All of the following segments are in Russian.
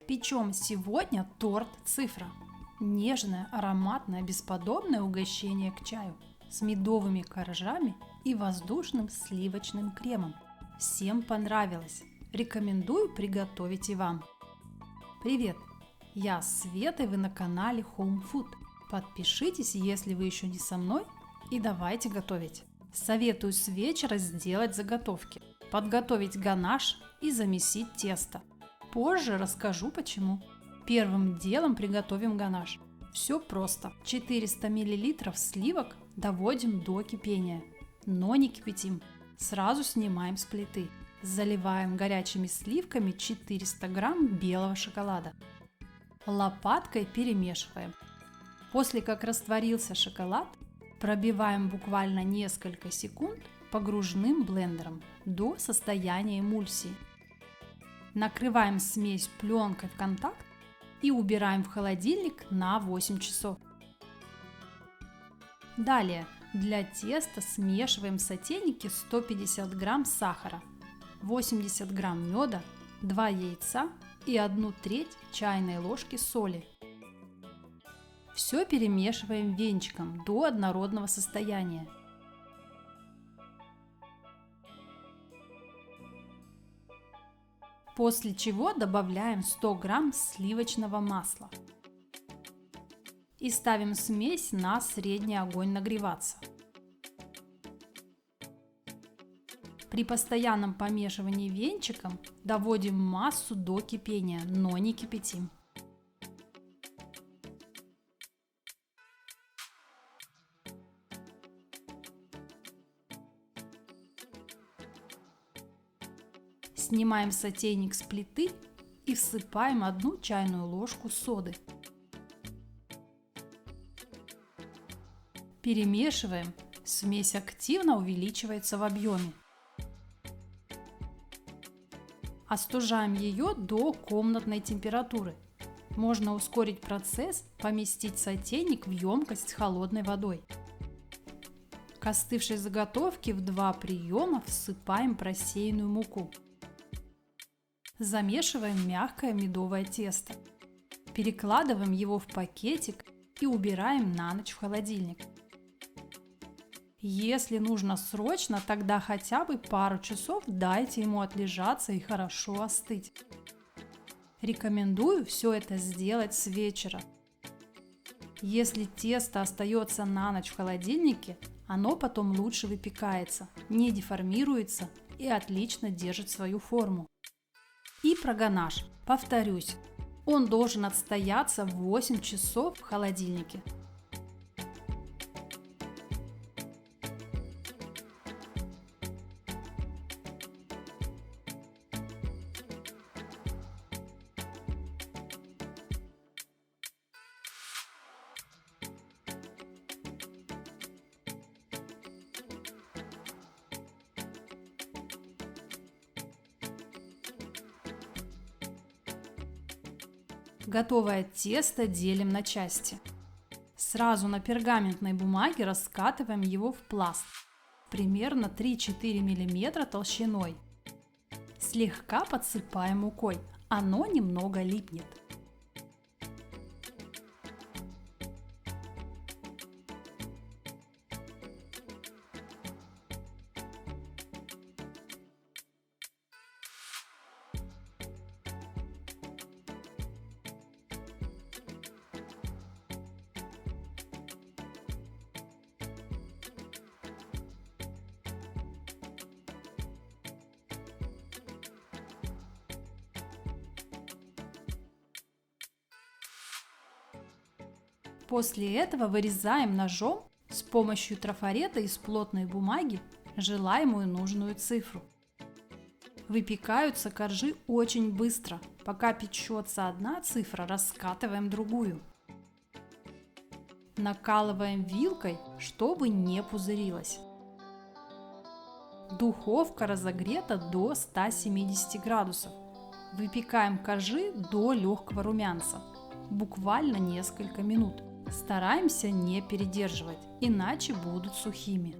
Печем сегодня торт «Цифра». Нежное, ароматное, бесподобное угощение к чаю с медовыми коржами и воздушным сливочным кремом. Всем понравилось! Рекомендую приготовить и вам. Привет! Я Света, и вы на канале Home Food. Подпишитесь, если вы еще не со мной, и давайте готовить. Советую с вечера сделать заготовки, подготовить ганаш и замесить тесто. Позже расскажу почему. Первым делом приготовим ганаш. Все просто. 400 мл сливок доводим до кипения, но не кипятим. Сразу снимаем с плиты. Заливаем горячими сливками 400 грамм белого шоколада. Лопаткой перемешиваем. После как растворился шоколад, пробиваем буквально несколько секунд погружным блендером до состояния эмульсии. Накрываем смесь пленкой в контакт и убираем в холодильник на 8 часов. Далее для теста смешиваем в сотейнике 150 грамм сахара, 80 грамм меда, 2 яйца и 1/3 чайной ложки соли. Все перемешиваем венчиком до однородного состояния. После чего добавляем 100 грамм сливочного масла. И ставим смесь на средний огонь нагреваться. При постоянном помешивании венчиком доводим массу до кипения, но не кипятим. Снимаем сотейник с плиты и всыпаем 1 чайную ложку соды. Перемешиваем, смесь активно увеличивается в объеме. Остужаем ее до комнатной температуры. Можно ускорить процесс, поместить сотейник в емкость с холодной водой. К остывшей заготовке в 2 приема всыпаем просеянную муку. Замешиваем мягкое медовое тесто. Перекладываем его в пакетик и убираем на ночь в холодильник. Если нужно срочно, тогда хотя бы пару часов дайте ему отлежаться и хорошо остыть. Рекомендую все это сделать с вечера. Если тесто остается на ночь в холодильнике, оно потом лучше выпекается, не деформируется и отлично держит свою форму. И про ганаш. Повторюсь, он должен отстояться 8 часов в холодильнике. Готовое тесто делим на части. Сразу на пергаментной бумаге раскатываем его в пласт, примерно 3-4 мм толщиной. Слегка подсыпаем мукой, оно немного липнет. После этого вырезаем ножом с помощью трафарета из плотной бумаги желаемую нужную цифру. Выпекаются коржи очень быстро. Пока печется одна цифра, раскатываем другую. Накалываем вилкой, чтобы не пузырилось. Духовка разогрета до 170 градусов. Выпекаем коржи до легкого румянца, буквально несколько минут. Стараемся не передерживать, иначе будут сухими.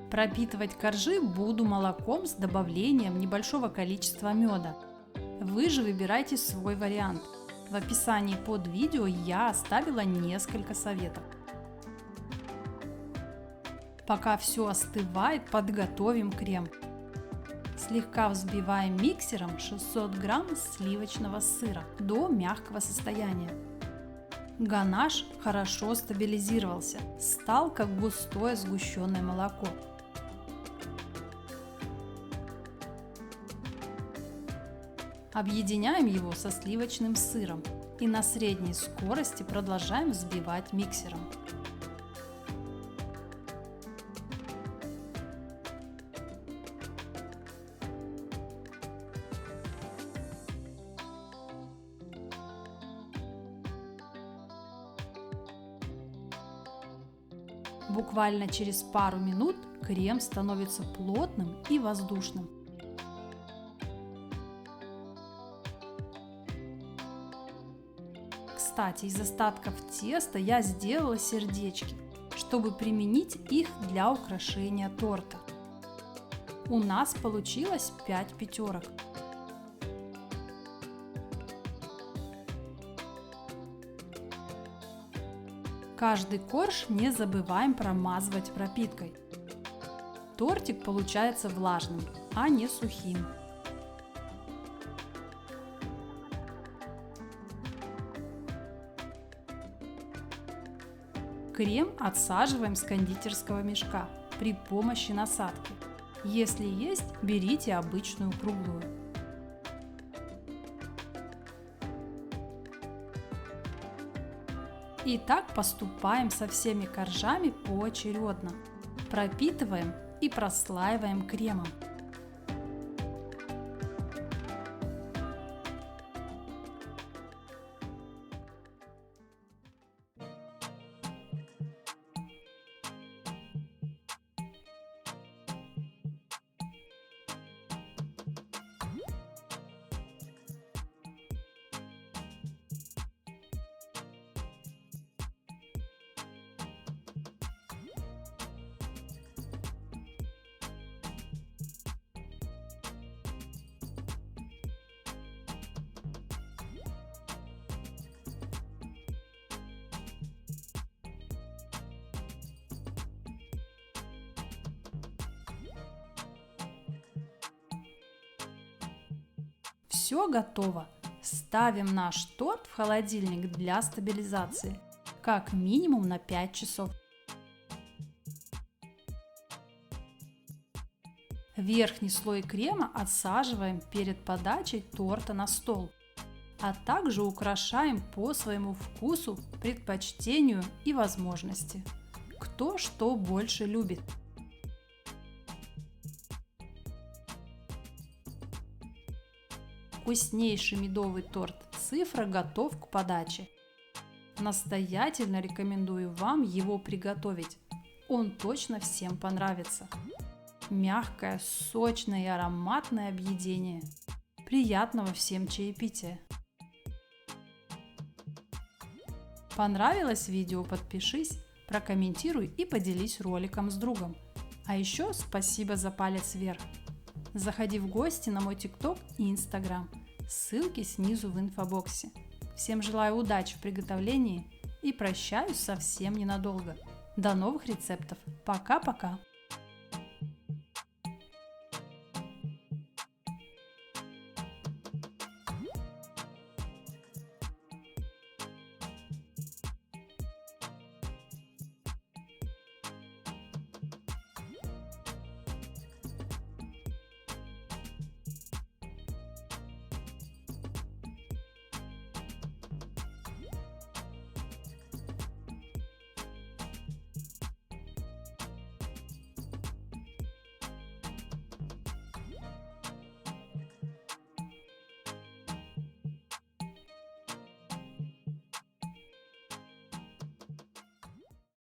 Пропитывать коржи буду молоком с добавлением небольшого количества меда. Вы же выбирайте свой вариант. В описании под видео я оставила несколько советов. Пока все остывает, подготовим крем. Слегка взбиваем миксером 600 грамм сливочного сыра до мягкого состояния. Ганаш хорошо стабилизировался, стал как густое сгущенное молоко. Объединяем его со сливочным сыром и на средней скорости продолжаем взбивать миксером. Буквально через пару минут крем становится плотным и воздушным. Кстати, из остатков теста я сделала сердечки, чтобы применить их для украшения торта. У нас получилось 5 пятерок. Каждый корж не забываем промазывать пропиткой. Тортик получается влажным, а не сухим. Крем отсаживаем с кондитерского мешка при помощи насадки. Если есть, берите обычную круглую. И так поступаем со всеми коржами поочередно. Пропитываем и прослаиваем кремом. Все готово. Ставим наш торт в холодильник для стабилизации, как минимум на 5 часов. Верхний слой крема отсаживаем перед подачей торта на стол, а также украшаем по своему вкусу, предпочтению и возможности. Кто что больше любит. Вкуснейший медовый торт «Цифра» готов к подаче. Настоятельно рекомендую вам его приготовить. Он точно всем понравится. Мягкое, сочное и ароматное объедение. Приятного всем чаепития! Понравилось видео? Подпишись, прокомментируй и поделись роликом с другом. А еще спасибо за палец вверх. Заходи в гости на мой ТикТок и Инстаграм. Ссылки снизу в инфобоксе. Всем желаю удачи в приготовлении и прощаюсь совсем ненадолго. До новых рецептов. Пока-пока!